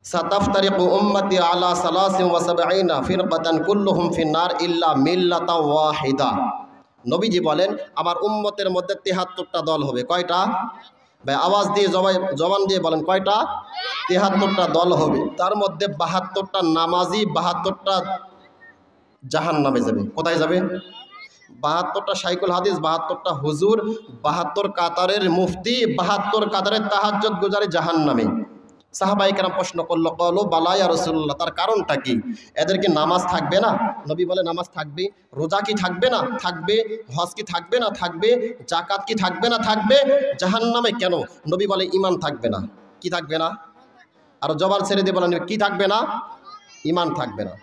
সাতাফতারিকু উম্মতি আলা সালাসিন ওয়া সাবঈনা ফিরকাতান কুল্লুহুম ফিন্নার ইল্লা মিল্লাতা ওয়াহিদা। নবীজি বলেন আমার উম্মতের মধ্যে ৭৩টা দল হবে। কয়টা ভাই? আওয়াজ দিয়ে জবান দিয়ে বলেন কয়টা? ৭৩টা দল হবে। তার মধ্যে ৭২টা নামাজি, ৭২টা জাহান্নামে যাবে। কোথায় যাবে? ৭২টা শাইখুল হাদিস, ৭২টা হুজুর, ৭২ কাতারের মুফতি, ৭২ কাতারের তাহাজ্জুদ গুজারি জাহান্নামে। সাহাবায়ে কেরাম প্রশ্ন করলো, ক্বালু বালা ইয়া রাসূলুল্লাহ, তার কারণটা কি? এদের কি নামাজ থাকবে না? নবী বলে নামাজ থাকবে। রোজা কি থাকবে না? থাকবে। হজ কি থাকবে না? থাকবে। যাকাত কি থাকবে না? থাকবে। জাহান্নামে কেন? নবী বলে ঈমান থাকবে না। কি থাকবে না? আর জবান ছেড়ে দিয়ে বলেন কি থাকবে না? ঈমান থাকবে না।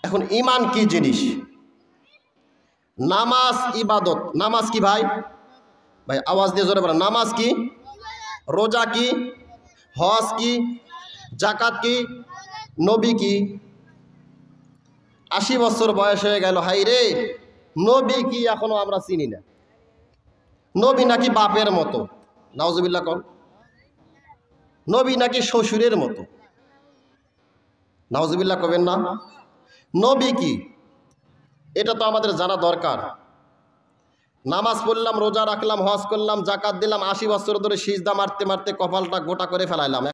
এখন ঈমান কি জিনিস? নামাজ ইবাদত। নামাজ কি ভাই? ভাই আওয়াজ দিয়ে জোরে বলেন, নামাজ কি? রোজা কি? হজ কি? যাকাত কি? নবী কি? ৮০ বছর বয়স হয়ে গেল, হাই রে নবী কি এখনো আমরা চিনি না। নবী নাকি বাপের মতো, নাউজুবিল্লাহ কন। নবী নাকি শ্বশুরের মতো, নাউজুবিল্লাহ কবেন না। নবী কি এটা তো আমাদের জানা দরকার। নামাজ পড়লাম, রোজা রাখলাম, হজ করলাম, যাকাত দিলাম, ৮০ বছর ধরে সিজদা মারতে মারতে কপালটা গোটা করে ফেলাইলাম।